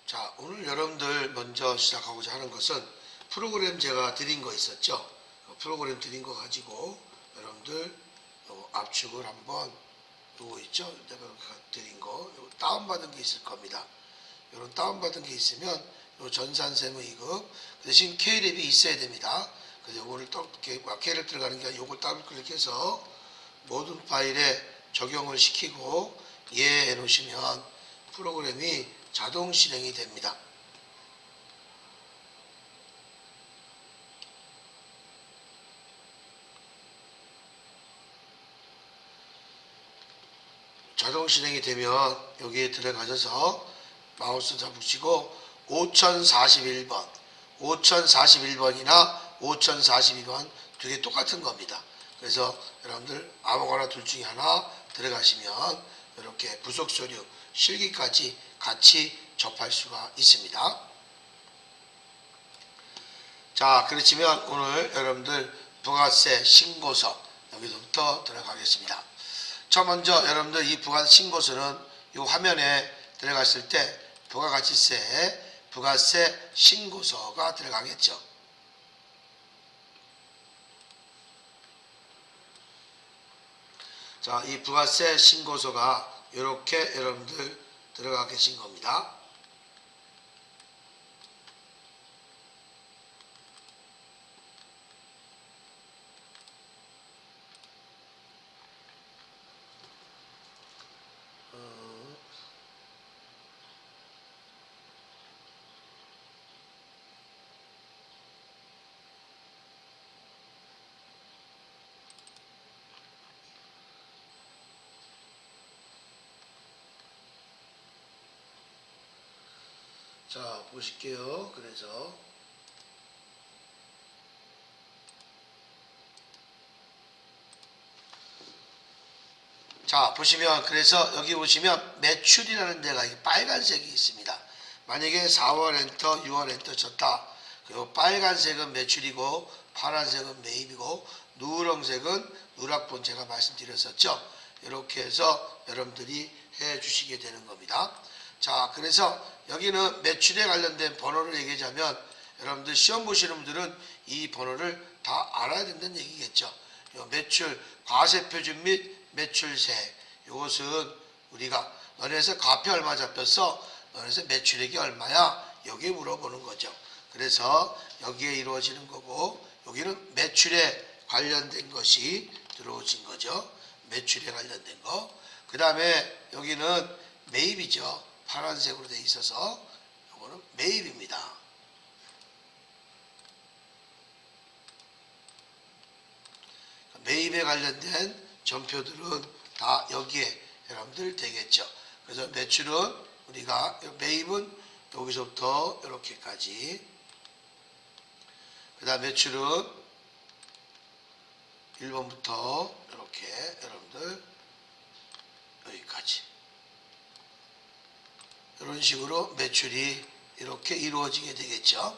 자, 오늘 여러분들 먼저 시작하고자 하는 것은 프로그램 제가 드린 거 있었죠? 프로그램 드린 거 가지고 여러분들 압축을 한번 요거 있죠? 내가 드린 거 요거 다운받은 게 있을 겁니다. 이런 다운받은 게 있으면 요 전산세무이급 대신 K랩이 있어야 됩니다. 그래서 요거를 K랩 들어가는 게 아니라 요걸 더블 클릭해서 모든 파일에 적용을 시키고 예 해놓으시면 프로그램이 자동 실행이 됩니다. 자동 실행이 되면 여기에 들어가셔서 마우스 잡으시고 5041번, 5041번이나 5042번 두 개 똑같은 겁니다. 그래서 여러분들 아무거나 둘 중에 하나 들어가시면 이렇게 부속 서류, 실기까지 같이 접할 수가 있습니다. 자, 그렇지만 오늘 여러분들 부가세 신고서 여기서부터 들어가겠습니다. 자, 먼저 여러분들 이 부가세 신고서는 이 화면에 들어갔을 때 부가세 신고서가 들어가겠죠. 자, 이 부가세 신고서가 이렇게 여러분들 들어가 계신 겁니다. 자, 보실게요. 그래서 자, 보시면 그래서 여기 보시면 매출이라는 데가 빨간색이 있습니다. 만약에 4월 엔터, 6월 엔터 쳤다. 그리고 빨간색은 매출이고 파란색은 매입이고 누런색은 누락본 제가 말씀드렸었죠. 이렇게 해서 여러분들이 해 주시게 되는 겁니다. 자, 그래서 여기는 매출에 관련된 번호를 얘기하자면 여러분들 시험 보시는 분들은 이 번호를 다 알아야 된다는 얘기겠죠. 매출, 과세표준 및 매출세. 이것은 우리가 너네에서 과표 얼마 잡혔어? 너네에서 매출액이 얼마야? 여기에 물어보는 거죠. 그래서 여기에 이루어지는 거고 여기는 매출에 관련된 것이 들어오신 거죠. 매출에 관련된 거. 그 다음에 여기는 매입이죠. 파란색으로 되어 있어서 이거는 매입입니다. 매입에 관련된 전표들은 다 여기에 여러분들 되겠죠. 그래서 매출은 우리가 매입은 여기서부터 이렇게까지, 그 다음 매출은 1번부터 이렇게 여러분들 여기까지 이런 식으로 매출이 이렇게 이루어지게 되겠죠.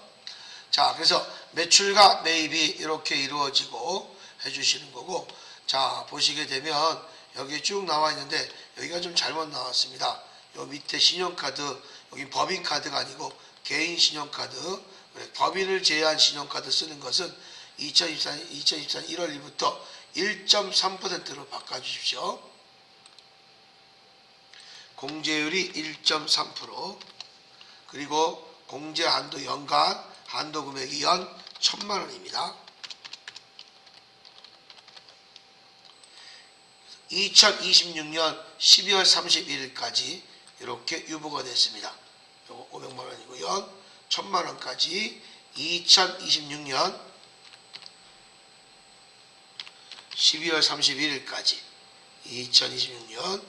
자, 그래서 매출과 매입이 이렇게 이루어지고 해주시는 거고, 자, 보시게 되면 여기 쭉 나와 있는데 여기가 좀 잘못 나왔습니다. 요 밑에 신용카드, 여기 법인카드가 아니고 개인 신용카드, 법인을 제외한 신용카드 쓰는 것은 2024년 1월 1일부터 1.3%로 바꿔주십시오. 공제율이 1.3%, 그리고 공제 한도 연간 한도 금액이 연 1,000만 원입니다. 2026년 12월 31일까지 이렇게 유보가 됐습니다. 요거 500만 원이고 연 1,000만 원까지 2026년 12월 31일까지 2026년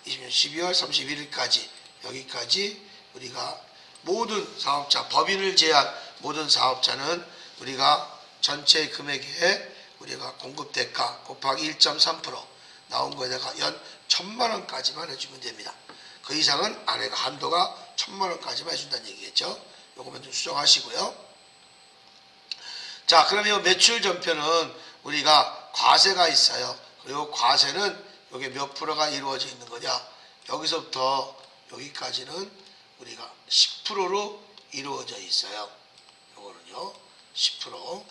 12월 31일까지 여기까지 우리가 모든 사업자, 법인을 제외한 모든 사업자는 우리가 전체 금액에 우리가 공급대가 곱하기 1.3% 나온 거에다가 연 1,000만 원까지만 해주면 됩니다. 그 이상은 안에가 한도가 1,000만 원까지만 해준다는 얘기겠죠. 요거만 좀 수정하시고요. 자, 그러면 매출 전표는 우리가 과세가 있어요. 그리고 과세는 이게 몇 프로가 이루어져 있는 거냐? 여기서부터 여기까지는 우리가 10%로 이루어져 있어요. 요거는요 10%.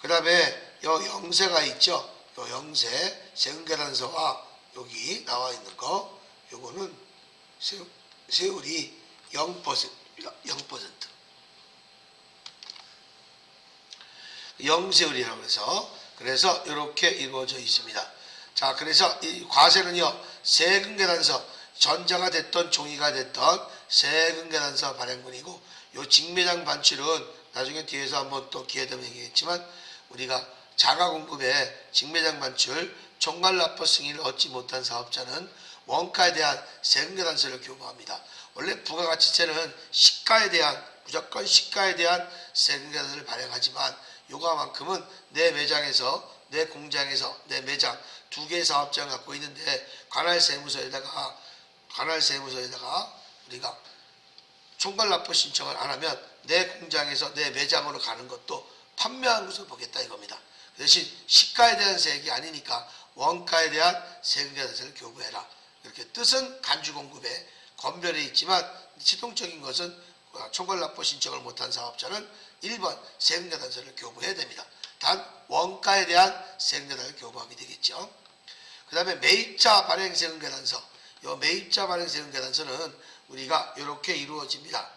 그 다음에 요 영세가 있죠. 요 영세 세금계산서와 여기 나와 있는 거 요거는 세율이 0%입니다. 0%. 영세율이라고 해서 그래서 이렇게 이루어져 있습니다. 자, 그래서 이 과세는요 세금계산서 전자가 됐던 종이가 됐던 세금계산서 발행분이고 요 직매장 반출은 나중에 뒤에서 한번 또 기회 되면 얘기했지만 우리가 자가공급에 직매장 반출 총괄납부 승인을 얻지 못한 사업자는 원가에 대한 세금계산서를 교부합니다. 원래 부가가치세는 시가에 대한 무조건 시가에 대한 세금계산서를 발행하지만 요거만큼은 내 매장에서 내 공장에서 내 매장 두 개의 사업장을 갖고 있는데 관할세무서에다가 우리가 총괄납부 신청을 안 하면 내 공장에서 내 매장으로 가는 것도 판매하는 것을 보겠다 이겁니다. 대신 시가에 대한 세액이 아니니까 원가에 대한 세금계산서를 교부해라. 이렇게 뜻은 간주공급에 건별해 있지만 실동적인 것은 총괄납부 신청을 못한 사업자는 1번 세금계산서를 교부해야 됩니다. 단 원가에 대한 세금계산서를 교부하게 되겠죠. 그 다음에 매입자 발행 세금계산서. 이 매입자 발행 세금계산서는 우리가 이렇게 이루어집니다.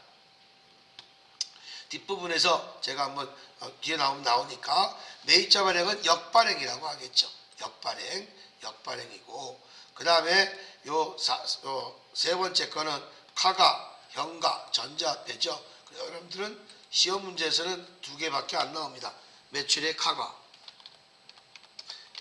뒷부분에서 제가 한번 뒤에 나오니까 매입자 발행은 역발행이라고 하겠죠. 역발행이고 그 다음에 요 세 번째 거는 카가, 현가, 전자화폐죠. 여러분들은 시험 문제에서는 두 개밖에 안 나옵니다. 매출의 카가,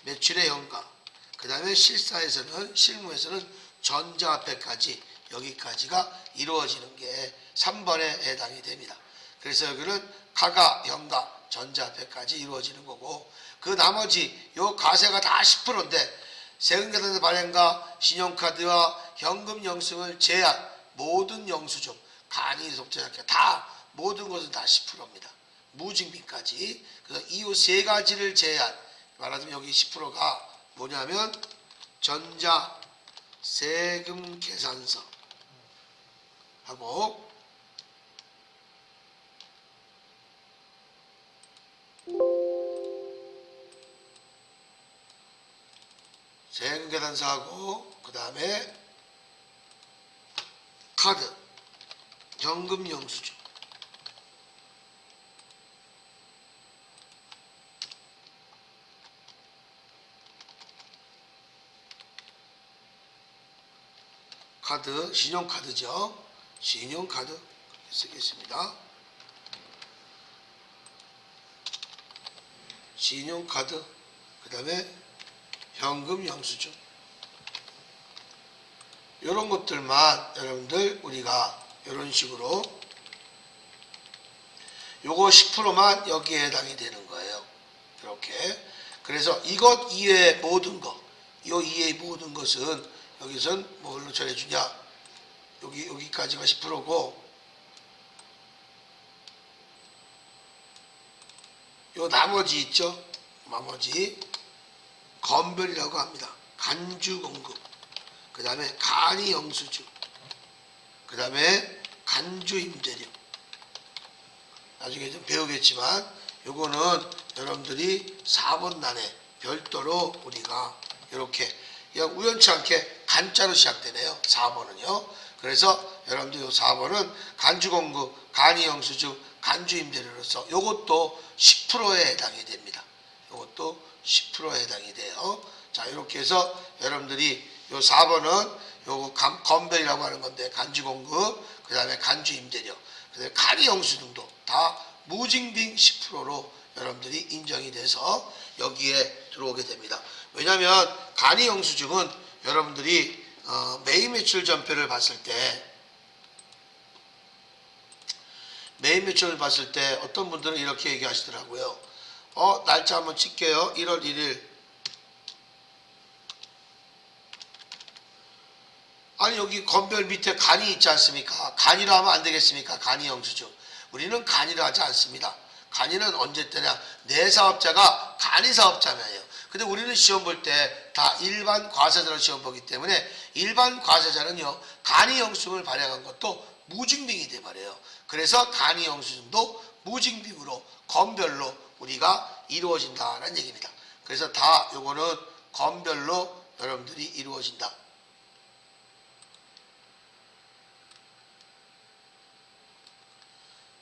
매출의 현가, 그 다음에 실무에서는 전자화폐까지 여기까지가 이루어지는 게 3번에 해당이 됩니다. 그래서 여기는 카가, 현가, 전자화폐까지 이루어지는 거고 그 나머지 요 과세가 다 10%인데 세금계산서 발행과 신용카드와 현금 영수증을 제한 모든 영수증, 간이 속죄자께 다 모든 것은 다 10%입니다. 무증빙까지. 그래서 이 세 가지를 제한 말하자면 여기 10%가 뭐냐면 전자 세금 계산서 하고 세금계산서하고 그 다음에 카드, 현금 영수증, 카드, 신용카드죠. 신용카드 쓰겠습니다. 신용카드, 그 다음에 현금 영수증. 이런 것들만 여러분들 우리가 이런 식으로 요거 10%만 여기에 해당이 되는 거예요. 이렇게. 그래서 이것 이외의 모든 것, 요 이외의 모든 것은 여기선 뭘로 처리해주냐? 여기까지가 10%고 요 나머지 있죠? 나머지 건별이라고 합니다. 간주공급, 그 다음에 간이영수증, 그 다음에 간주임대료. 나중에 좀 배우겠지만 요거는 여러분들이 4번 단에 별도로 우리가 이렇게 그냥 우연치 않게 간자로 시작되네요. 4번은요. 그래서 여러분들 요 4번은 간주공급, 간이영수증, 간주임대료로서 요것도 10%에 해당이 됩니다. 요것도 10%에 해당이 돼요. 자, 이렇게 해서 여러분들이 요 4번은 요거 건별이라고 하는 건데 간주공급, 그 다음에 간주임대료, 그 다음에 간이영수증도 다 무징빙 10%로 여러분들이 인정이 돼서 여기에 들어오게 됩니다. 왜냐하면 간이영수증은 여러분들이 매입매출 전표를 봤을 때 매입매출을 봤을 때 어떤 분들은 이렇게 얘기하시더라고요. 날짜 한번 칠게요. 1월 1일. 아니 여기 건별 밑에 간이 있지 않습니까? 간이로 하면 안 되겠습니까? 간이영수증. 우리는 간이로 하지 않습니다. 간이는 언제 때냐? 내 사업자가 간이 사업자면요. 근데 우리는 시험 볼 때 다 일반 과세자로 시험 보기 때문에 일반 과세자는요 간이 영수증을 발행한 것도 무증빙이 돼버려요. 그래서 간이 영수증도 무증빙으로 건별로 우리가 이루어진다는 얘기입니다. 그래서 다 요거는 건별로 여러분들이 이루어진다.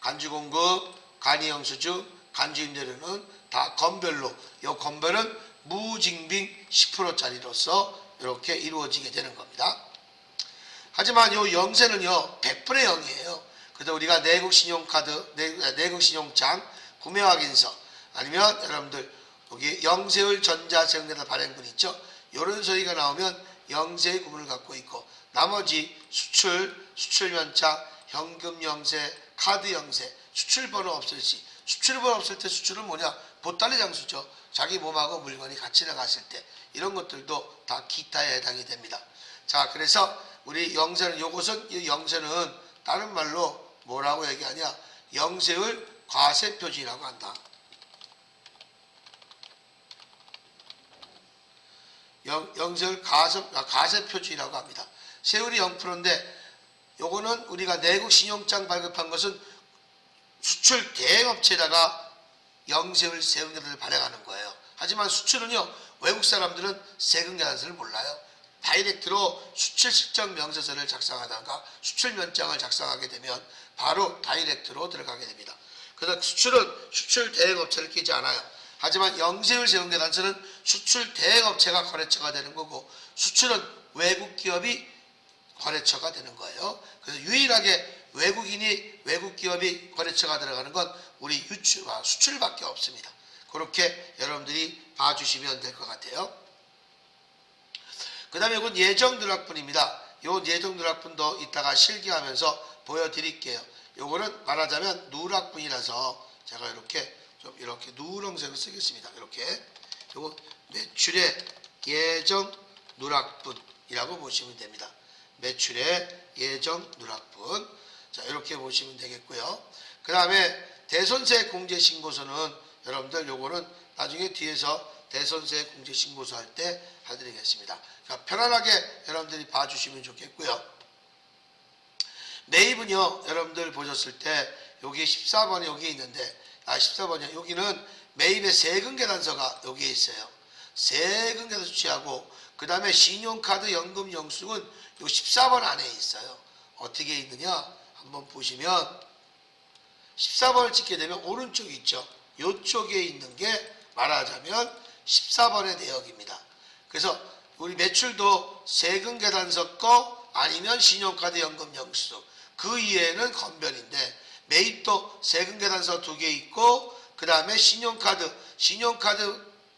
간주공급, 간이영수증, 간주임대료는 다 건별로, 이 건별은 무증빙 10%짜리로서 이렇게 이루어지게 되는 겁니다. 하지만 이 영세는요 100분의 0이에요. 그래서 우리가 내국신용카드, 내국신용장 구매확인서 아니면 여러분들 여기 영세율 전자세금계산 발행분 있죠. 이런 소리가 나오면 영세의 구분을 갖고 있고 나머지 수출면장, 현금영세, 카드영세, 수출번호 없을 시, 수출번호 없을 때 수출은 뭐냐? 보따리 장수죠. 자기 몸하고 물건이 같이 나갔을 때 이런 것들도 다 기타에 해당이 됩니다. 자, 그래서 우리 영세는 이 영세는 다른 말로 뭐라고 얘기하냐? 영세율 과세표준이라고 한다. 영세율 과세표준이라고 합니다. 세율이 0%인데 요거는 우리가 내국 신용장 발급한 것은 수출 대행업체에다가 영세율 세금계산서를 발행하는 거예요. 하지만 수출은요 외국 사람들은 세금계산서를 몰라요. 다이렉트로 수출 실적 명세서를 작성하다가 수출 면장을 작성하게 되면 바로 다이렉트로 들어가게 됩니다. 그래서 수출은 수출 대행업체를 끼지 않아요. 하지만 영세율 세금계산서는 수출 대행업체가 거래처가 되는 거고 수출은 외국 기업이 거래처가 되는 거예요. 그래서 유일하게 외국 기업이 거래처가 들어가는 건 우리 유출과 수출밖에 없습니다. 그렇게 여러분들이 봐주시면 될 것 같아요. 그 다음에 이건 예정누락분입니다. 이 예정누락분도 이따가 실기하면서 보여드릴게요. 요거는 말하자면 누락분이라서 제가 이렇게 좀 이렇게 누렁색을 쓰겠습니다. 이렇게 요거 매출의 예정누락분이라고 보시면 됩니다. 매출의 예정누락분. 자, 이렇게 보시면 되겠고요. 그 다음에 대손세 공제신고서는 여러분들 요거는 나중에 뒤에서 대손세 공제신고서 할 때 해드리겠습니다. 그러니까 편안하게 여러분들이 봐주시면 좋겠고요. 매입은요, 여러분들 보셨을 때 여기 14번이 여기 있는데 14번이요. 여기는 매입의 세금계산서가 여기에 있어요. 세금계산서 수취하고 그 다음에 신용카드 연금 영수증은 요 14번 안에 있어요. 어떻게 있느냐? 한번 보시면 14번을 찍게 되면 오른쪽 있죠. 이쪽에 있는 게 말하자면 14번의 내역입니다. 그래서 우리 매출도 세금계산서 거 아니면 신용카드 연금 영수증 그 이외에는 건별인데 매입도 세금계산서 2개 있고 그 다음에 신용카드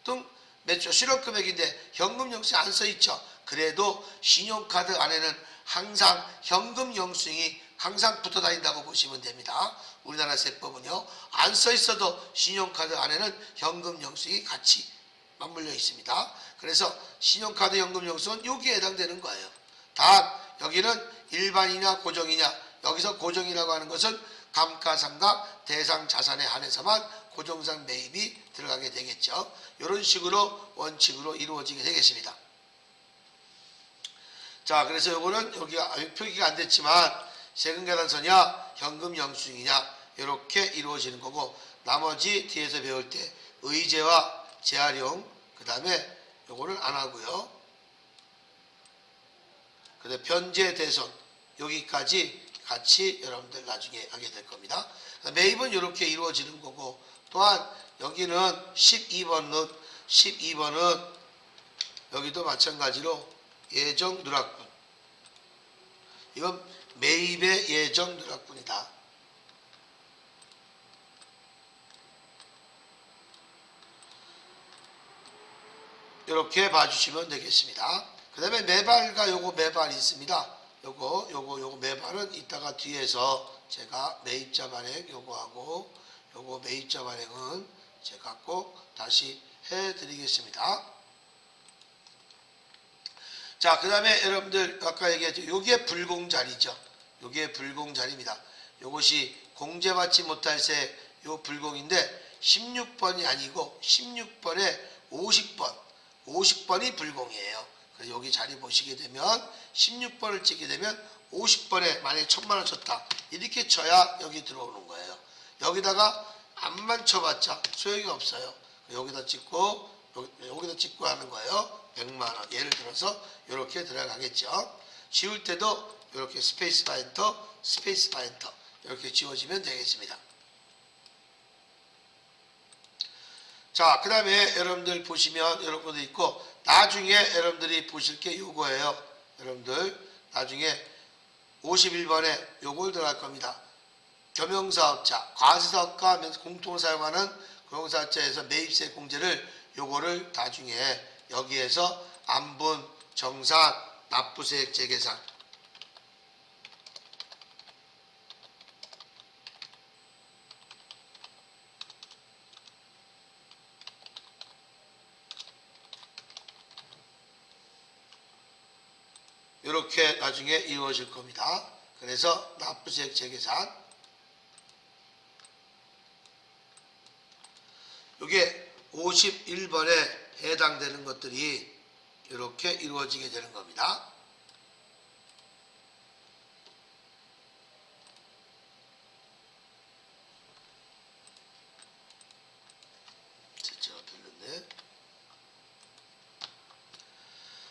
등 매출 실업금액인데 현금 영수증 안 써있죠. 그래도 신용카드 안에는 항상 현금 영수증이 항상 붙어 다닌다고 보시면 됩니다. 우리나라 세법은요. 안 써 있어도 신용카드 안에는 현금 영수증이 같이 맞물려 있습니다. 그래서 신용카드 현금 영수증은 여기에 해당되는 거예요. 단 여기는 일반이냐 고정이냐 여기서 고정이라고 하는 것은 감가상각 대상 자산에 한해서만 고정상 매입이 들어가게 되겠죠. 이런 식으로 원칙으로 이루어지게 되겠습니다. 자, 그래서 요거는 여기가 표기가 안 됐지만 세금계산서냐 현금 영수증이냐 이렇게 이루어지는 거고 나머지 뒤에서 배울 때 의제와 재활용 그 다음에 요거는 안 하고요. 그 다음에 변제 대손 여기까지 같이 여러분들 나중에 하게 될 겁니다. 매입은 이렇게 이루어지는 거고 또한 여기는 12번은 여기도 마찬가지로 예정 누락분 이건 매입의 예정 누락분이다. 이렇게 봐주시면 되겠습니다. 그 다음에 매발과 요거 매발이 있습니다. 요거 매발은 이따가 뒤에서 제가 매입자 발행 요거하고 요거 매입자 발행은 제가 꼭 다시 해드리겠습니다. 자, 그 다음에 여러분들 아까 얘기했죠. 요게 불공자리죠. 요게 불공자리입니다. 요것이 공제받지 못할 세 요 불공인데 16번이 아니고 16번에 50번 50번이 불공이에요. 그래서 여기 자리 보시게 되면 16번을 찍게 되면 50번에 만약에 1000만 원 쳤다. 이렇게 쳐야 여기 들어오는 거예요. 여기다가 암만 쳐봤자 소용이 없어요. 여기다 찍고 여기다 찍고 하는 거예요. 100만 원. 예를 들어서 이렇게 들어가겠죠. 지울 때도 이렇게 스페이스바 엔터, 스페이스바 엔터 이렇게 지워지면 되겠습니다. 자, 그 다음에 여러분들 보시면 이런 것도 있고, 나중에 여러분들이 보실 게 요거예요. 여러분들 나중에 51번에 요걸 들어갈 겁니다. 겸용사업자, 과세사업과 하면서 공통으로 사용하는 공용사업자에서 매입세 공제를 요거를 나중에 여기에서 안분, 정산, 납부세액 재계산 이렇게 나중에 이루어질 겁니다. 그래서 납부세액 재계산 이게 51번에 해당되는 것들이 이렇게 이루어지게 되는 겁니다.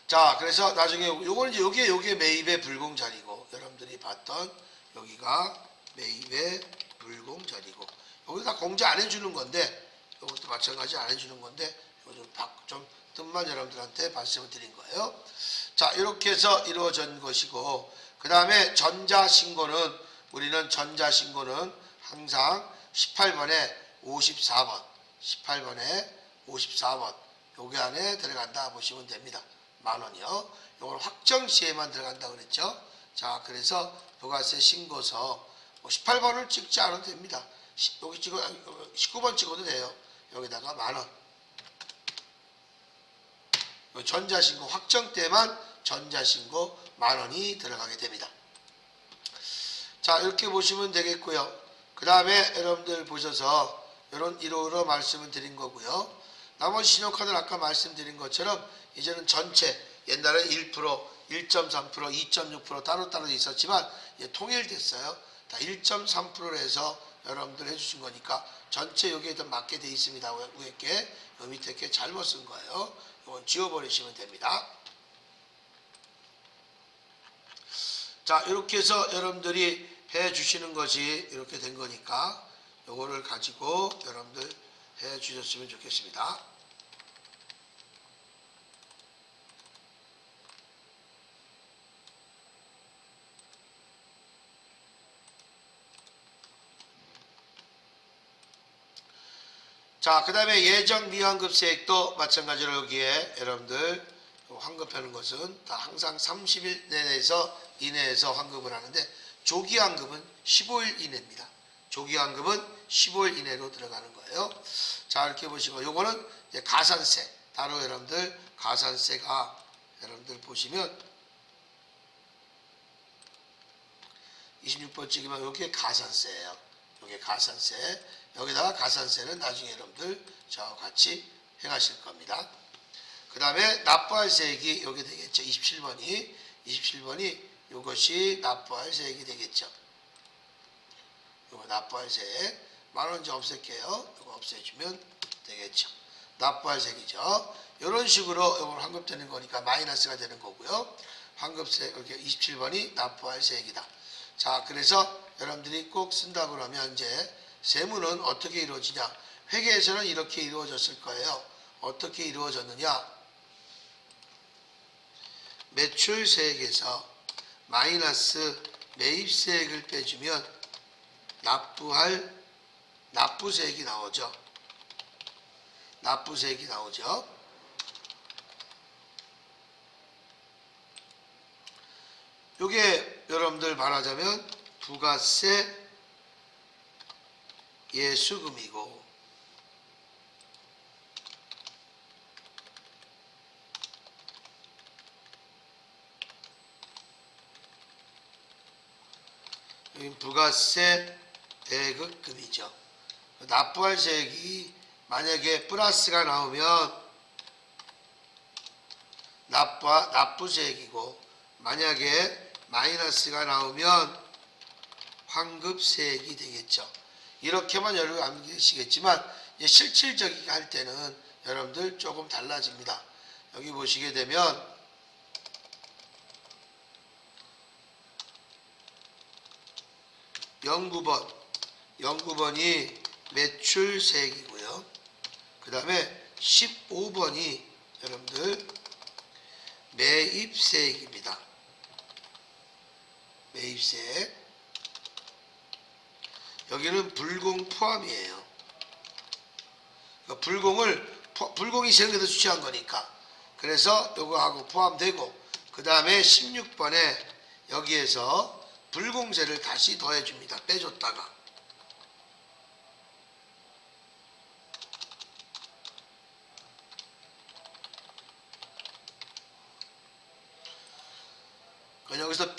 자, 그래서 나중에 요거는 이제 요게 매입의 불공 자리고, 여러분들이 봤던 여기가 매입의 불공 자리고, 여기 다 공제 안 해주는 건데, 이것도 마찬가지 안 해주는 건데, 이거 좀 뜻만 여러분들한테 말씀을 드린 거예요. 자, 이렇게 해서 이루어진 것이고, 그 다음에 전자신고는, 우리는 전자신고는 항상 18번에 54번, 18번에 54번, 여기 안에 들어간다 보시면 됩니다. 만원이요. 이걸 확정 시에만 들어간다 그랬죠. 자, 그래서 부가세 신고서 18번을 찍지 않아도 됩니다. 여기 19번 찍어도 돼요. 여기다가 만원. 전자신고 확정 때만 전자신고 만원이 들어가게 됩니다. 자, 이렇게 보시면 되겠고요. 그 다음에 여러분들 보셔서 이런 1호로 말씀을 드린 거고요. 나머지 신용카드는 아까 말씀드린 것처럼 이제는 전체, 옛날에 1%, 1.3%, 2.6% 따로따로 있었지만 이제 통일됐어요. 다 1.3%로 해서 여러분들 해주신 거니까 전체 여기에 더 맞게 돼 있습니다. 위에 게, 요 밑에 게 잘못 쓴 거예요. 이건 지워버리시면 됩니다. 자, 이렇게 해서 여러분들이 해주시는 것이 이렇게 된 거니까 요거를 가지고 여러분들 해주셨으면 좋겠습니다. 자, 그 다음에 예정 미환급세액도 마찬가지로 여기에 여러분들 환급하는 것은 다 항상 30일 이내에서 환급을 하는데, 조기환급은 15일 이내입니다. 조기환급은 15일 이내로 들어가는 거예요. 자, 이렇게 보시고 요거는 이제 가산세, 따로 여러분들 가산세가 여러분들 보시면 26번 찍으면 여기에 가산세예요. 여기 가산세. 여기다가 가산세는 나중에 여러분들 저와 같이 행하실 겁니다. 그 다음에 납부할 세액이 여기 되겠죠. 27번이 이것이 납부할 세액이 되겠죠. 이거 납부할 세액 만원 이제 없앨게요. 이거 없애주면 되겠죠. 납부할 세액이죠. 이런 식으로 이걸 환급되는 거니까 마이너스가 되는 거고요. 환급세 이렇게 27번이 납부할 세액이다. 자, 그래서 여러분들이 꼭 쓴다 그러면 이제 세무는 어떻게 이루어지냐? 회계에서는 이렇게 이루어졌을 거예요. 어떻게 이루어졌느냐? 매출세액에서 마이너스 매입세액을 빼주면 납부세액이 나오죠. 납부세액이 나오죠. 요게 여러분들 말하자면 부가세 예수금이고, 부가세 대급금이죠. 납부할 세액이 만약에 플러스가 나오면 납부세액이고, 만약에 마이너스가 나오면 환급세액이 되겠죠. 이렇게만 여러분 알고 계시겠지만 실질적이게 할 때는 여러분들 조금 달라집니다. 여기 보시게 되면 영구번이 매출세액이고요. 그 다음에 15번이 여러분들 매입세액입니다. 매입세액. 여기는 불공 포함이에요. 그러니까 불공이 세금에서 취한 거니까. 그래서 요거하고 포함되고, 그 다음에 16번에 여기에서 불공세를 다시 더해줍니다. 빼줬다가. 여기서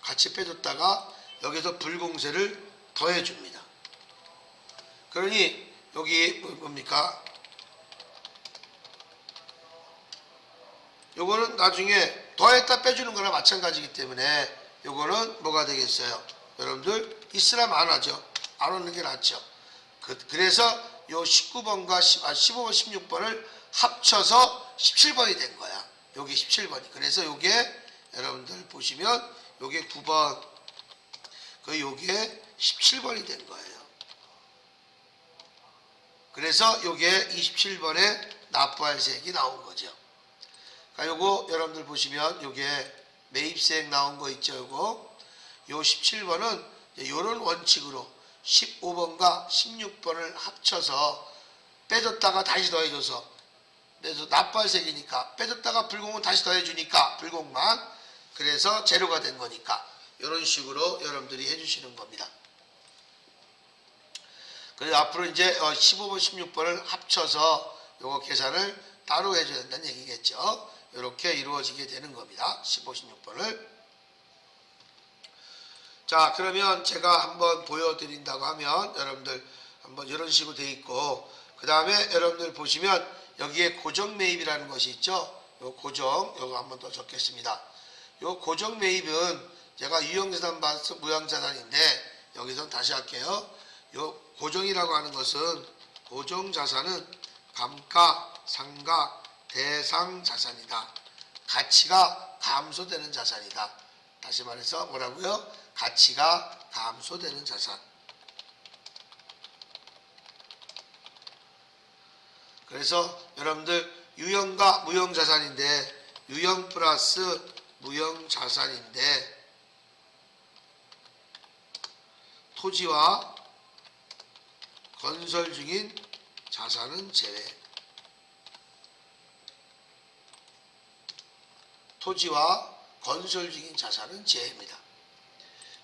같이 빼줬다가 여기서 불공세를 더해줍니다. 그러니 여기 뭡니까? 요거는 나중에 더했다 빼주는 거나 마찬가지이기 때문에 요거는 뭐가 되겠어요? 여러분들 있으라 만하죠. 안 오는 게 낫죠. 그래서 요 19번과 15번, 16번을 합쳐서 17번이 된 거야. 요게 17번이. 그래서 요게 여러분들 보시면 요게 9번, 요게 17번이 된 거예요. 그래서 요게 27번에 납부할 세액이 나온 거죠. 그러니까 요거 여러분들 보시면 요게 매입세액 나온 거 있죠. 요거 요 17번은 요런 원칙으로 15번과 16번을 합쳐서 빼줬다가 다시 더해줘서, 그래서 납부할 세액이니까 빼줬다가 불공은 다시 더해주니까 불공만, 그래서 제로가 된 거니까 이런 식으로 여러분들이 해주시는 겁니다. 그래서 앞으로 이제 15번, 16번을 합쳐서 요거 계산을 따로 해줘야 된다는 얘기겠죠. 이렇게 이루어지게 되는 겁니다. 15, 16번을. 자, 그러면 제가 한번 보여드린다고 하면 여러분들 한번 이런 식으로 돼 있고, 그 다음에 여러분들 보시면 여기에 고정매입이라는 것이 있죠. 요 고정, 요거 한번 더 적겠습니다. 요 고정매입은 제가 유형자산 vs 무형자산인데, 여기서 다시 할게요. 요 고정이라고 하는 것은, 고정자산은 감가, 상각, 대상자산이다. 가치가 감소되는 자산이다. 다시 말해서 뭐라고요? 가치가 감소되는 자산. 그래서 여러분들 유형과 무형자산인데, 유형 플러스 무형자산인데 토지와 건설 중인 자산은 제외. 토지와 건설 중인 자산은 제외입니다.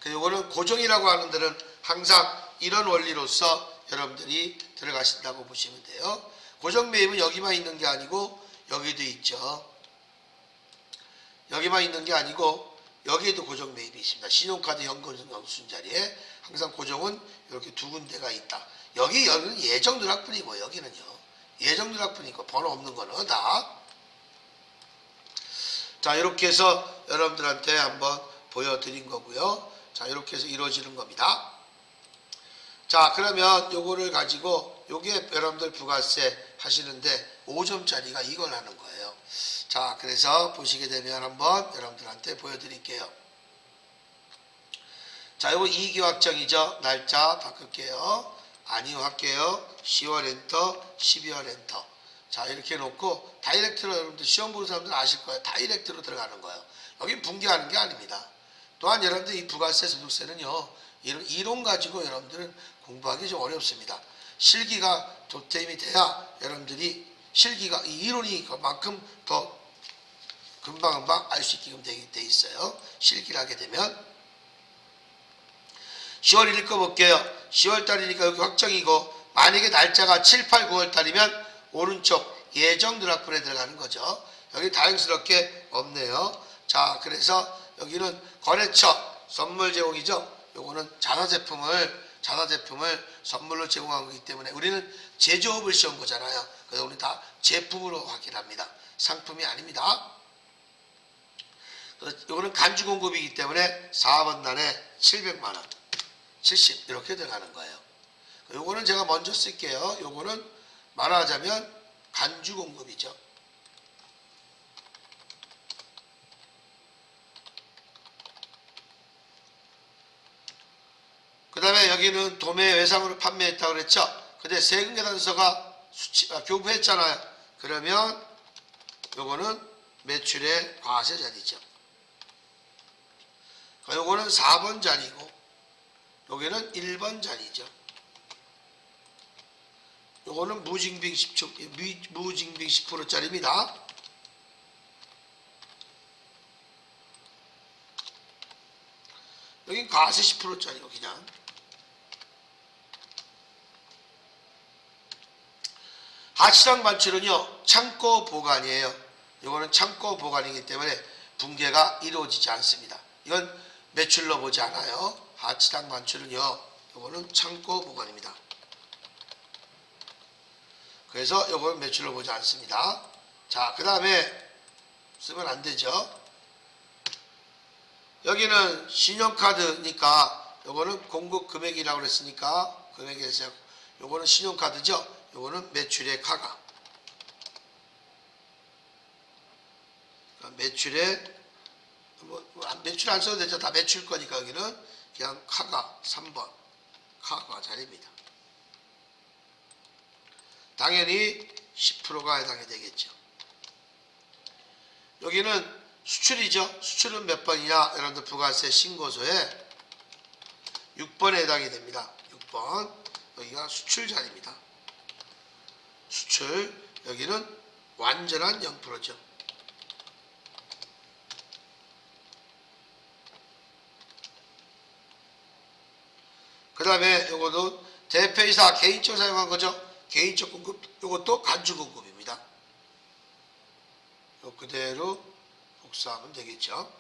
이거는 고정이라고 하는 데는 항상 이런 원리로서 여러분들이 들어가신다고 보시면 돼요. 고정 매입은 여기만 있는 게 아니고 여기도 있죠. 여기만 있는 게 아니고 여기에도 고정 매입이 있습니다. 신용카드, 현금, 영수증 자리에 항상 고정은 이렇게 두 군데가 있다. 여기는 예정 누락뿐이고, 여기는요 예정 누락뿐이고, 번호 없는 거는 다. 자, 이렇게 해서 여러분들한테 한번 보여드린 거고요. 자, 이렇게 해서 이루어지는 겁니다. 자, 그러면 요거를 가지고 요게 여러분들 부가세 하시는데 5점짜리가 이걸 하는 거예요. 자, 그래서 보시게 되면 한번 여러분들한테 보여드릴게요. 자, 요거 2기 확정이죠. 날짜 바꿀게요. 아니요 할게요. 10월 엔터, 12월 엔터. 자, 이렇게 놓고 다이렉트로, 여러분들 시험 보는 사람들 아실 거예요. 다이렉트로 들어가는 거예요. 여기 분기하는 게 아닙니다. 또한 여러분들 이 부가세, 소득세는요, 이론 가지고 여러분들은 공부하기 좀 어렵습니다. 실기가 도템이 돼야 여러분들이 실기가 이 이론이 그만큼 더 금방금방 알 수 있게끔 돼 있어요. 실기를 하게 되면. 10월 1일 거 볼게요. 10월 달이니까 여기 확정이고, 만약에 날짜가 7, 8, 9월 달이면 오른쪽 예정 누락분에 들어가는 거죠. 여기 다행스럽게 없네요. 자, 그래서 여기는 거래처 선물 제공이죠. 요거는 자사제품을 자사 제품을 선물로 제공한 거기 때문에 우리는 제조업을 시험 보잖아요. 그래서 우리 다 제품으로 확인합니다. 상품이 아닙니다. 이거는 간주 공급이기 때문에 4번 단에 700만 원, 70 이렇게 들어가는 거예요. 요거는 제가 먼저 쓸게요. 요거는 말하자면 간주 공급이죠. 그 다음에 여기는 도매 외상으로 판매했다고 그랬죠. 근데 세금계산서가 교부했잖아요. 그러면 요거는 매출의 과세 자리죠. 요거는 4번 자리고 여기는 1번 자리죠. 요거는 무징빙 10%짜리입니다. 여긴 과세 10%짜리고 그냥. 하치랑 반출은요 창고 보관이에요. 요거는 창고 보관이기 때문에 분계가 이루어지지 않습니다. 이건 매출로 보지 않아요. 하치랑 반출은요 요거는 창고 보관입니다. 그래서 요거는 매출로 보지 않습니다. 자, 그 다음에 쓰면 안 되죠. 여기는 신용카드니까 요거는 공급 금액이라고 그랬으니까 금액에서 요거는 신용카드죠. 요거는 매출의 카가. 매출의 매출 안 써도 되죠. 다 매출 거니까 여기는 그냥 카가 3번 카가 자리입니다. 당연히 10%가 해당이 되겠죠. 여기는 수출이죠. 수출은 몇 번이냐? 여러분들 부가세 신고서에 6번에 해당이 됩니다. 6번 여기가 수출 자리입니다. 수출 여기는 완전한 0%죠. 그 다음에 요것도 대표이사 개인적으로 사용한 거죠. 개인적 공급, 요것도 간주 공급입니다. 요 그대로 복사하면 되겠죠.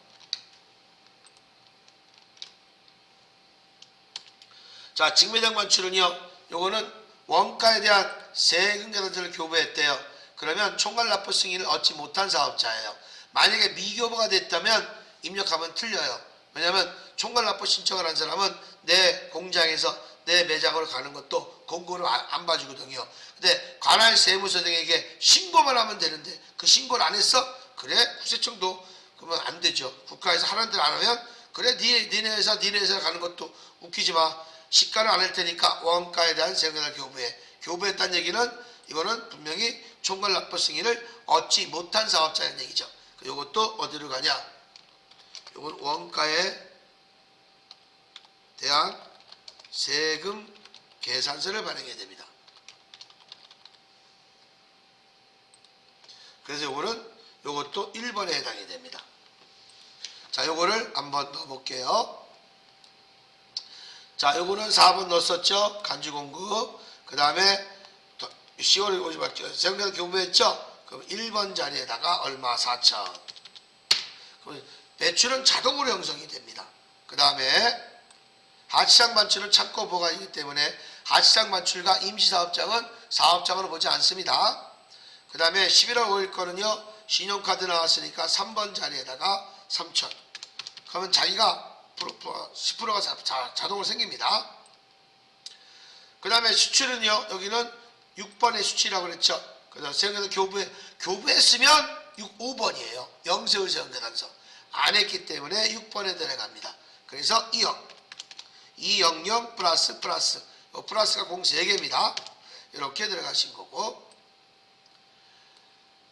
자, 직매장 반출은요, 요거는 원가에 대한 세금 계산서를 교부했대요. 그러면 총괄 납부 승인을 얻지 못한 사업자예요. 만약에 미교부가 됐다면 입력하면 틀려요. 왜냐하면 총괄 납부 신청을 한 사람은 내 공장에서 내 매장으로 가는 것도 공고를 안 봐주거든요. 근데 관할 세무서 등에게 신고만 하면 되는데 그 신고를 안 했어? 그래? 국세청도 그러면 안 되죠. 국가에서 하라는 대로 안 하면 그래 니네 회사 가는 것도 웃기지 마. 시가를 안 할 테니까 원가에 대한 세금을 교부해. 교부했다는 얘기는 이거는 분명히 총괄 납부 승인을 얻지 못한 사업자의 얘기죠. 이것도 어디로 가냐? 이건 원가에 대한 세금 계산서를 발행해야 됩니다. 그래서 요것도 1번에 해당이 됩니다. 자, 요거를 한번 넣어볼게요. 자, 요거는 4번 넣었었죠. 간주공급. 그 다음에 10월에 오지 말죠. 세금계산 교부했죠. 그럼 1번 자리에다가 얼마? 4천. 그럼 매출은 자동으로 형성이 됩니다. 그 다음에 하치장 반출은 창고 보관이기 때문에 하치장 반출과 임시사업장은 사업장으로 보지 않습니다. 그 다음에 11월 5일 거는요. 신용카드 나왔으니까 3번 자리에다가 3천. 그러면 자기가 10%가 자동으로 생깁니다. 그 다음에 수출은요. 여기는 6번의 수출이라고 그랬죠. 그다음 세금계산 교부했으면 5번이에요. 영세율 세금계산서. 안 했기 때문에 6번에 들어갑니다. 그래서 2억. 200 플러스 플러스가 공 3개입니다. 이렇게 들어가신 거고,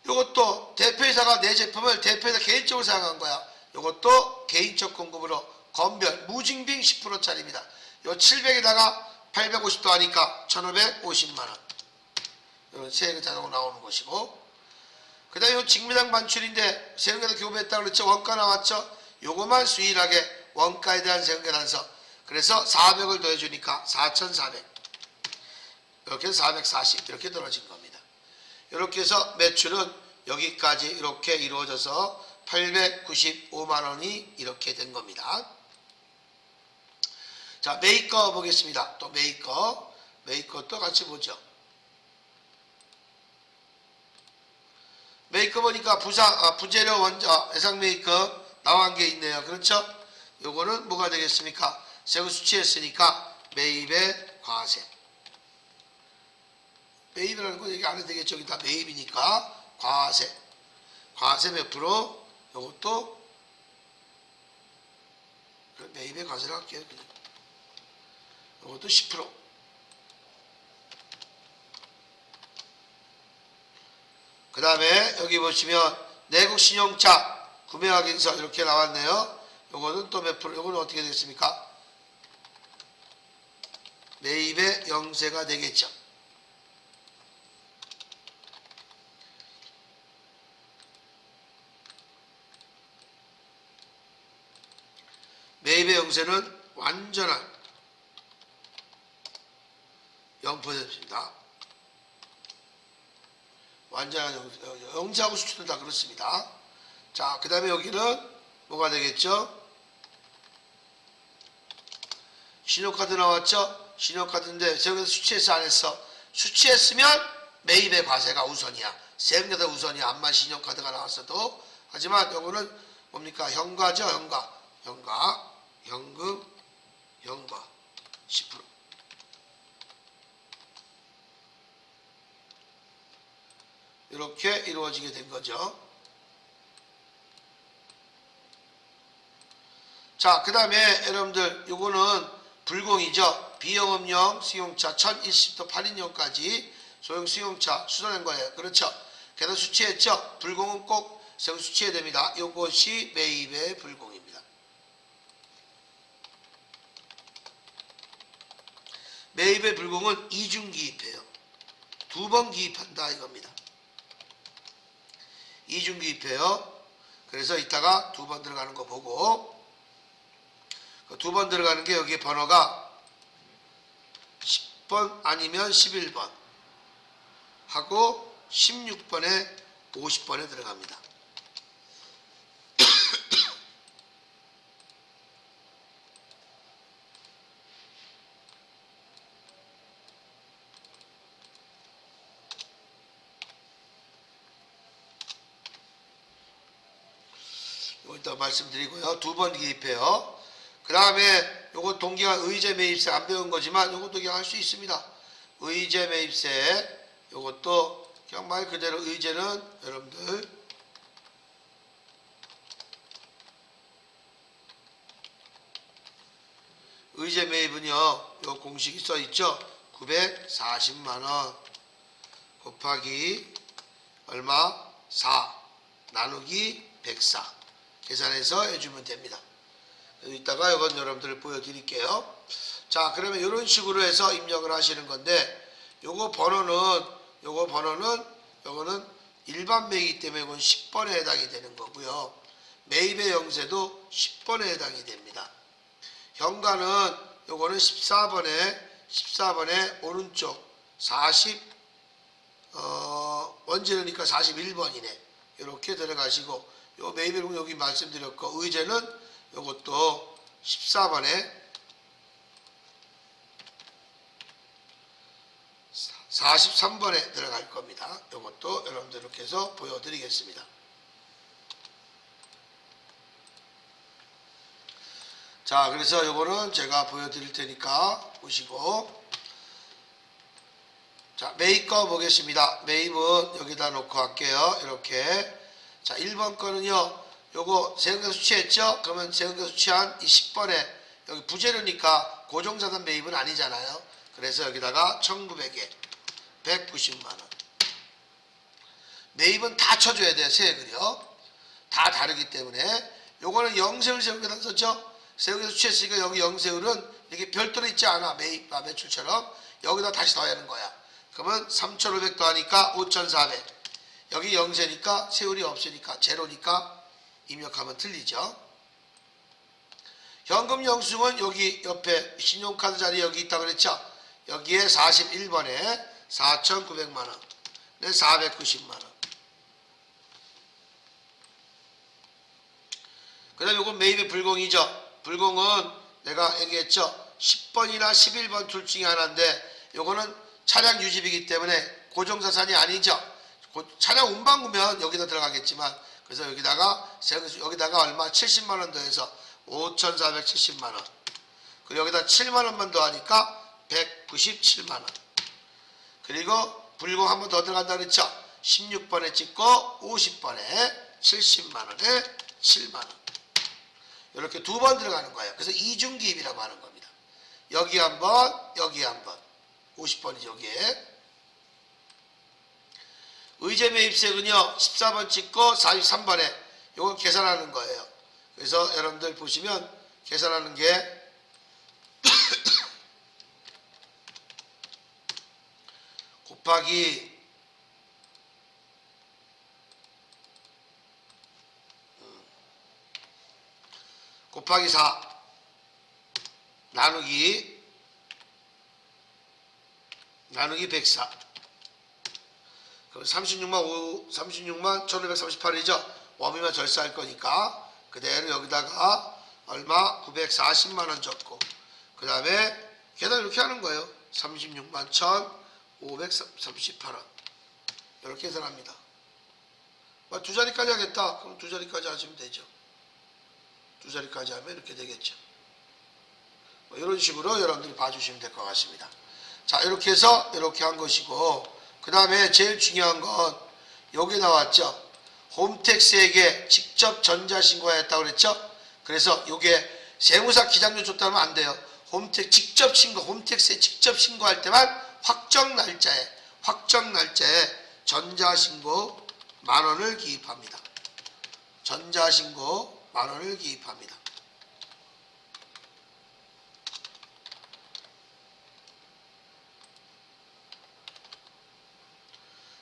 이것도 대표이사가 내 제품을 대표이사 개인적으로 사용한 거야. 이것도 개인적 공급으로 건별 무징빙 10%짜리입니다. 요 700에다가 850도 하니까 1550만원. 이런 세금 자동으로 나오는 것이고, 그 다음에 요 직매장 반출인데 세금계산 교부했다고 그랬죠. 원가 나왔죠. 요거만 수일하게 원가에 대한 세금계산서. 그래서 400을 더해주니까 4400. 이렇게 해서 440 이렇게 떨어진 겁니다. 이렇게 해서 매출은 여기까지 이렇게 이루어져서 895만원이 이렇게 된 겁니다. 자, 매입거 보겠습니다. 또 매입거 또 같이 보죠. 매입거 보니까 부재료 원자 해상 매입거 나온 게 있네요. 그렇죠? 요거는 뭐가 되겠습니까? 세금 수취했으니까 매입의 과세. 매입이라는 건 얘기 안 해도 되겠죠. 여기 다 매입이니까 과세 몇 프로? 요것도 매입의 과세를 할게요. 요것도 10%. 그 다음에 여기 보시면 내국 신용차 구매확인서 이렇게 나왔네요. 요거는 또 몇 프로? 요거는 어떻게 되겠습니까? 매입의 영세가 되겠죠. 매입의 영세는 완전한 0%입니다. 완전한 영세하고 수출은 다 그렇습니다. 자, 그 다음에 여기는 뭐가 되겠죠? 신용카드 나왔죠? 신용카드인데 세금에서 수취했어 안 했어? 수취했으면 매입의 과세가 우선이야. 세금보다 우선이야. 암만 신용카드가 나왔어도. 하지만 요거는 뭡니까? 현가죠. 현금 10%. 이렇게 이루어지게 된 거죠. 자, 그 다음에 여러분들 요거는 불공이죠. 비영업용 승용차 1020도 8인용까지 소형 승용차 수선한 거예요. 그렇죠. 걔도 수취했죠. 불공은 꼭 세금 수취해야 됩니다. 요것이 매입의 불공입니다. 매입의 불공은 이중기입해요. 두 번 기입한다 이겁니다. 이중기입해요. 그래서 이따가 두 번 들어가는 거 보고, 두 번 들어가는 게 여기 번호가 10번 아니면 11번 하고 16번에 50번에 들어갑니다. 이따 말씀드리고요. 두 번 기입해요. 그 다음에 요거 동기가 의제 매입세 안 배운 거지만 요것도 그냥 할 수 있습니다. 의제 매입세 요것도 그냥 말 그대로 의제는 여러분들 의제 매입은요 요 공식이 써 있죠. 940만원 곱하기 얼마? 4 나누기 104 계산해서 해주면 됩니다. 이따가 이건 여러분들 보여드릴게요. 자, 그러면 이런 식으로 해서 입력을 하시는 건데, 요거는 일반 매입이기 때문에 이건 10번에 해당이 되는 거고요. 매입의 영세도 10번에 해당이 됩니다. 현가는 요거는 14번에 오른쪽 40, 원재료니까 41번이네. 이렇게 들어가시고, 요 매입의 여기 말씀드렸고, 의제는 요것도 14번에 43번에 들어갈 겁니다. 요것도 여러분들 이렇게 해서 보여드리겠습니다. 자, 그래서 요거는 제가 보여드릴 테니까 보시고, 자, 매입 거 보겠습니다. 매입은 여기다 놓고 할게요. 이렇게. 자, 1번 거는요, 요거 세금과 수취했죠? 그러면 세금과 수취한 이 10번에 여기 부재료니까 고정자산 매입은 아니잖아요. 그래서 여기다가 1900에 190만원. 매입은 다 쳐줘야 돼요. 세액을요. 다 다르기 때문에 요거는 영세율 세금에다 썼죠? 세금과 수취했으니까 여기 영세율은 이렇게 별도로 있지 않아. 매입, 매출처럼. 여기다 다시 더하는 거야. 그러면 3500 더하니까 5400. 여기 영세니까 세율이 없으니까 제로니까 입력하면 틀리죠. 현금 영수증은 여기 옆에 신용카드 자리 여기 있다고 그랬죠. 여기에 41번에 4,900만원, 네, 490만원. 그 다음에 이건 매입의 불공이죠. 불공은 내가 얘기했죠. 10번이나 11번 둘 중에 하나인데 요거는 차량 유지비이기 때문에 고정자산이 아니죠. 차량 운반구면 여기다 들어가겠지만 그래서 여기다가 얼마 70만원 더해서 5,470만원 그리고 여기다 7만원만 더하니까 197만원 그리고 불공 한 번 더 들어간다 그랬죠. 16번에 찍고 50번에 70만원에 7만원 이렇게 두 번 들어가는 거예요. 그래서 이중기입이라고 하는 겁니다. 여기 한번 여기 한번 50번이죠. 여기에 의제매입세는요 14번 찍고 43번에 이거 계산하는 거예요. 그래서 여러분들 보시면 계산하는 게 곱하기 4 나누기 104 그럼 36만 1538이죠. 원비만 절세할 거니까 그대로 여기다가 얼마 940만원 적고 그 다음에 계산 이렇게 하는 거예요. 36만 1538원 이렇게 계산합니다. 두 자리까지 하겠다. 그럼 두 자리까지 하시면 되죠. 두 자리까지 하면 이렇게 되겠죠. 이런 식으로 여러분들이 봐주시면 될 것 같습니다. 자, 이렇게 해서 이렇게 한 것이고 그 다음에 제일 중요한 건 여기 나왔죠. 홈택스에게 직접 전자신고하였다고 그랬죠. 그래서 이게 세무사 기장료 줬다면 안 돼요. 홈택스에 직접 신고할 때만 확정 날짜에 전자신고 만원을 기입합니다. 전자신고 만원을 기입합니다.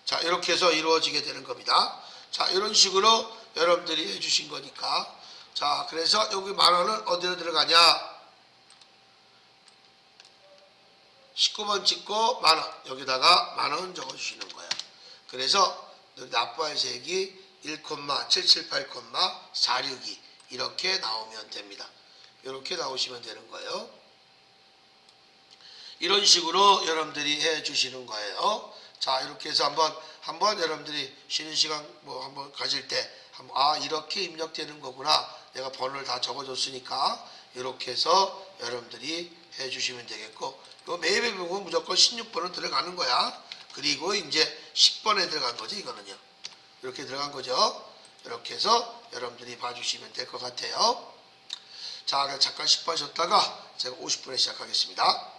자, 이렇게 해서 이루어지게 되는 겁니다. 자, 이런 식으로 여러분들이 해주신 거니까. 자, 그래서 여기 만원은 어디로 들어가냐? 19번 찍고 만원. 여기다가 만원 적어주시는 거예요. 그래서 납부할 세액이 1,778,462 이렇게 나오면 됩니다. 이렇게 나오시면 되는 거예요. 이런 식으로 여러분들이 해주시는 거예요. 자, 이렇게 해서 한번 여러분들이 쉬는 시간 한번 가질 때 이렇게 입력되는 거구나. 내가 번호를 다 적어줬으니까 이렇게 해서 여러분들이 해주시면 되겠고, 요 매입의 부분 무조건 16번은 들어가는 거야. 그리고 이제 10번에 들어간 거죠. 이거는요. 이렇게 들어간 거죠. 이렇게 해서 여러분들이 봐주시면 될 것 같아요. 자, 잠깐 10번 쉬었다가 제가 50분에 시작하겠습니다.